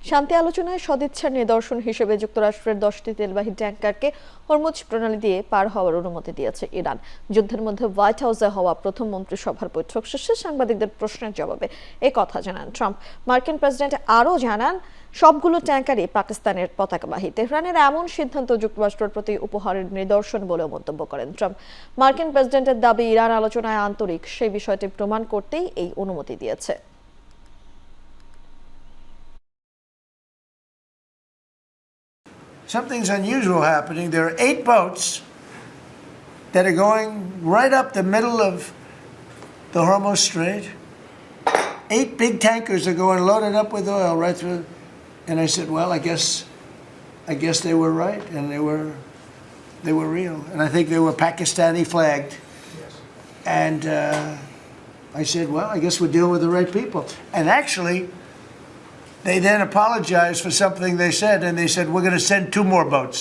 শান্তি আলোচনায় সদিচ্ছার নিদর্শন হিসেবে যুক্তরাষ্ট্রের 10টি তেলবাহী ট্যাংকারকে হরমুজ প্রণালী দিয়ে পার হওয়ার অনুমতি দিয়েছে ইরান। যুদ্ধের মধ্যে হোয়াইট হাউসে হওয়া প্রথম মন্ত্রিসভার বৈঠক শেষে সাংবাদিকদের প্রশ্নের জবাবে কথা জানান ট্রাম্প। মার্কিন প্রেসিডেন্ট আরও জানান, সবগুলো ট্যাংকারই পাকিস্তানের পতাকাবাহী। তেহরানের এমন সিদ্ধান্ত যুক্তরাষ্ট্রের প্রতি উপহারের নিদর্শন বলেও মন্তব্য করেন ট্রাম্প। মার্কিন প্রেসিডেন্টের দাবি, ইরান আলোচনায় আন্তরিক, সেই বিষয়টি প্রমাণ করতেই এই অনুমতি দিয়েছে। Something's unusual happening. There are 8 boats that are going right up the middle of the Hormuz Strait. 8 big tankers are going loaded up with oil right through. And I said, well, I guess they were right, and they were real. And I think they were Pakistani flagged. Yes. And I said, well, I guess we're dealing with the right people. And actually, they then apologized for something they said, and they said, we're going to send 2 more boats.